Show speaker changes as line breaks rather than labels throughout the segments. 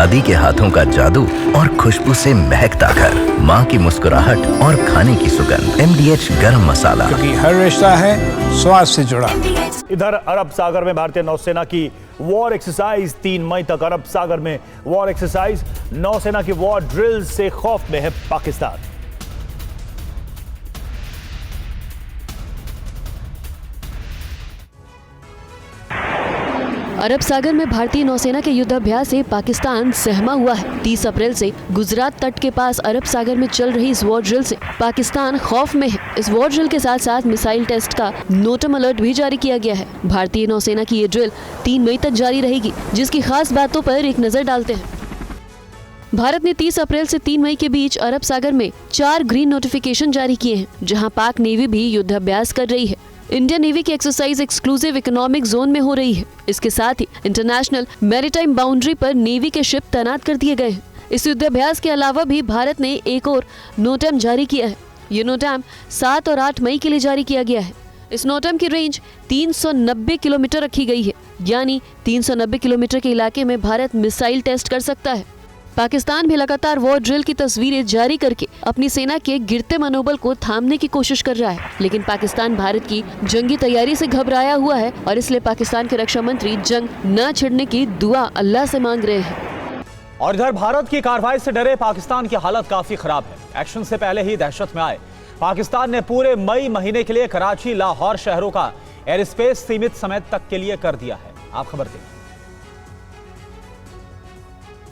दादी के हाथों का जादू और खुशबू से महकता घर, माँ की मुस्कुराहट और खाने की सुगंध। MDH गरम मसाला,
क्योंकि हर रिश्ता है स्वाद से जुड़ा।
इधर अरब सागर में भारतीय नौसेना की वॉर एक्सरसाइज 3 मई तक। अरब सागर में वॉर एक्सरसाइज, नौसेना की वॉर ड्रिल से खौफ में है पाकिस्तान।
अरब सागर में भारतीय नौसेना के युद्धाभ्यास से पाकिस्तान सहमा हुआ है। 30 अप्रैल से गुजरात तट के पास अरब सागर में चल रही इस वॉर ड्रिल से पाकिस्तान खौफ में है। इस वॉर ड्रिल के साथ साथ मिसाइल टेस्ट का नोटम अलर्ट भी जारी किया गया है। भारतीय नौसेना की ये ड्रिल 3 मई तक जारी रहेगी, जिसकी खास बातों पर एक नजर डालते हैं। भारत ने 30 अप्रैल से 3 मई के बीच अरब सागर में 4 ग्रीन नोटिफिकेशन जारी किए हैं, जहां पाक नेवी भी युद्धाभ्यास कर रही है। इंडियन नेवी की एक्सरसाइज एक्सक्लूसिव इकोनॉमिक जोन में हो रही है। इसके साथ ही इंटरनेशनल मैरीटाइम बाउंड्री पर नेवी के शिप तैनात कर दिए गए हैं। इस युद्धाभ्यास के अलावा भी भारत ने एक और नोटम जारी किया है। ये नोटम 7 और 8 मई के लिए जारी किया गया है। इस नोटम की रेंज 390 किलोमीटर रखी गई है, यानी 390 किलोमीटर के इलाके में भारत मिसाइल टेस्ट कर सकता है। पाकिस्तान भी लगातार वॉर ड्रिल की तस्वीरें जारी करके अपनी सेना के गिरते मनोबल को थामने की कोशिश कर रहा है, लेकिन पाकिस्तान भारत की जंगी तैयारी से घबराया हुआ है और इसलिए पाकिस्तान के रक्षा मंत्री जंग न छिड़ने की दुआ अल्लाह से मांग रहे हैं।
और इधर भारत की कार्रवाई से डरे पाकिस्तान की हालत काफी खराब है। एक्शन से पहले ही दहशत में आए पाकिस्तान ने पूरे मई महीने के लिए कराची, लाहौर शहरों का एयर स्पेस सीमित समय तक के लिए कर दिया है। आप खबर दें।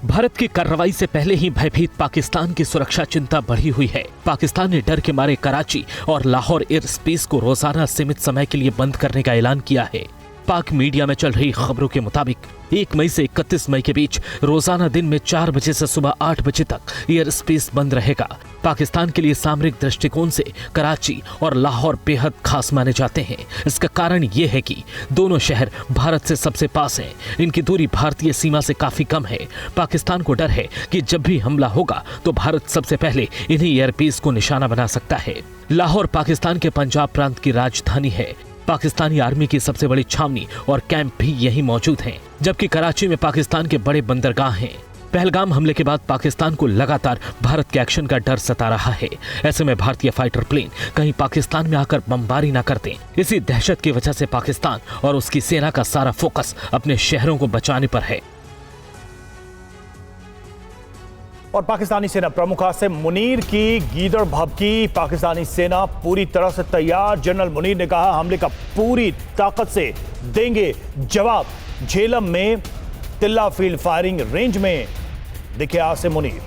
भारत की कार्रवाई से पहले ही भयभीत पाकिस्तान की सुरक्षा चिंता बढ़ी हुई है। पाकिस्तान ने डर के मारे कराची और लाहौर एयर स्पेस को रोजाना सीमित समय के लिए बंद करने का ऐलान किया है। पाक मीडिया में चल रही खबरों के मुताबिक 1 मई से 31 मई के बीच रोजाना दिन में 4 बजे से सुबह 8 बजे तक एयर स्पेस बंद रहेगा। पाकिस्तान के लिए सामरिक दृष्टिकोण से कराची और लाहौर बेहद खास माने जाते हैं। इसका कारण ये है कि दोनों शहर भारत से सबसे पास हैं। इनकी दूरी भारतीय सीमा से काफी कम है। पाकिस्तान को डर है कि जब भी हमला होगा तो भारत सबसे पहले इन्हीं एयरबेस को निशाना बना सकता है। लाहौर पाकिस्तान के पंजाब प्रांत की राजधानी है। पाकिस्तानी आर्मी की सबसे बड़ी छावनी और कैंप भी यहीं मौजूद हैं, जबकि कराची में पाकिस्तान के बड़े बंदरगाह हैं। पहलगाम हमले के बाद पाकिस्तान को लगातार भारत के एक्शन का डर सता रहा है। ऐसे में भारतीय फाइटर प्लेन कहीं पाकिस्तान में आकर बमबारी न कर दें। इसी दहशत की वजह से पाकिस्तान और उसकी सेना का सारा फोकस अपने शहरों को बचाने पर है।
और पाकिस्तानी सेना प्रमुख आसिम मुनीर की गीदड़ भभकी, पाकिस्तानी सेना पूरी तरह से तैयार। जनरल मुनीर ने कहा, हमले का पूरी ताकत से देंगे जवाब। झेलम में तिल्ला फील्ड फायरिंग रेंज में दिखे आसिम मुनीर।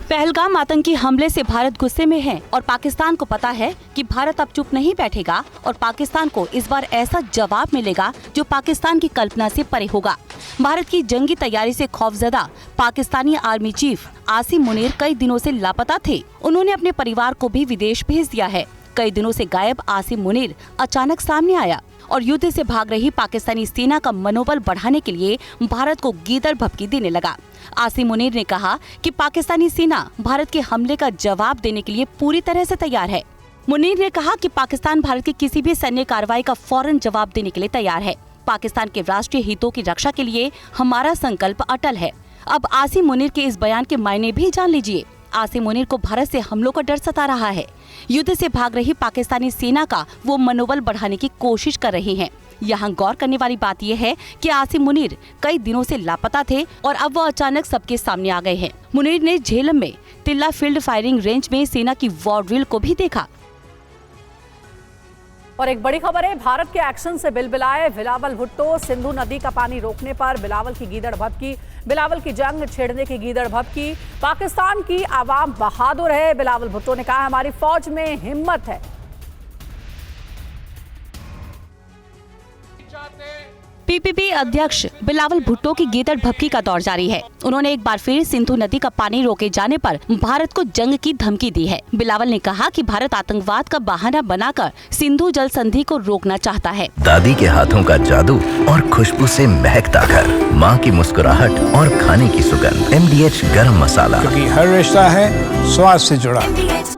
पहलगाम आतंकी हमले से भारत गुस्से में है और पाकिस्तान को पता है कि भारत अब चुप नहीं बैठेगा और पाकिस्तान को इस बार ऐसा जवाब मिलेगा जो पाकिस्तान की कल्पना से परे होगा। भारत की जंगी तैयारी से खौफजदा पाकिस्तानी आर्मी चीफ आसिम मुनीर कई दिनों से लापता थे। उन्होंने अपने परिवार को भी विदेश भेज दिया है। कई दिनों से गायब आसिम मुनीर अचानक सामने आया और युद्ध से भाग रही पाकिस्तानी सेना का मनोबल बढ़ाने के लिए भारत को गीदड़ भभकी देने लगा। आसिम मुनीर ने कहा कि पाकिस्तानी सेना भारत के हमले का जवाब देने के लिए पूरी तरह से तैयार है। मुनीर ने कहा कि पाकिस्तान भारत की किसी भी सैन्य कार्रवाई का फौरन जवाब देने के लिए तैयार है। पाकिस्तान के राष्ट्रीय हितों की रक्षा के लिए हमारा संकल्प अटल है। अब आसिम मुनीर के इस बयान के मायने भी जान लीजिए। आसिम मुनीर को भारत से हमलों का डर सता रहा है। युद्ध से भाग रही पाकिस्तानी सेना का वो मनोबल बढ़ाने की कोशिश कर रहे हैं। यहाँ गौर करने वाली बात यह है कि आसिम मुनीर कई दिनों से लापता थे और अब वो अचानक सबके सामने आ गए हैं। मुनीर ने झेलम में तिल्ला फील्ड फायरिंग रेंज में सेना की वॉर ड्रिल को भी देखा।
और एक बड़ी खबर है, भारत के एक्शन से बिलबिलाए बिलावल भुट्टो। सिंधु नदी का पानी रोकने पर बिलावल की गीदड़ भभकी, बिलावल की जंग छेड़ने की गीदड़ भभकी। पाकिस्तान की आवाम बहादुर है, बिलावल भुट्टो ने कहा, हमारी फौज में हिम्मत है।
पीपीपी अध्यक्ष बिलावल भुट्टो की गीदड़ भभकी का दौर जारी है। उन्होंने एक बार फिर सिंधु नदी का पानी रोके जाने पर भारत को जंग की धमकी दी है। बिलावल ने कहा कि भारत आतंकवाद का बहाना बनाकर सिंधु जल संधि को रोकना चाहता है।
दादी के हाथों का जादू और खुशबू से महकता घर, माँ की मुस्कुराहट और खाने की सुगंध। MDH गरम मसाला,
क्योंकि हर रिश्ता है स्वाद से जुड़ा।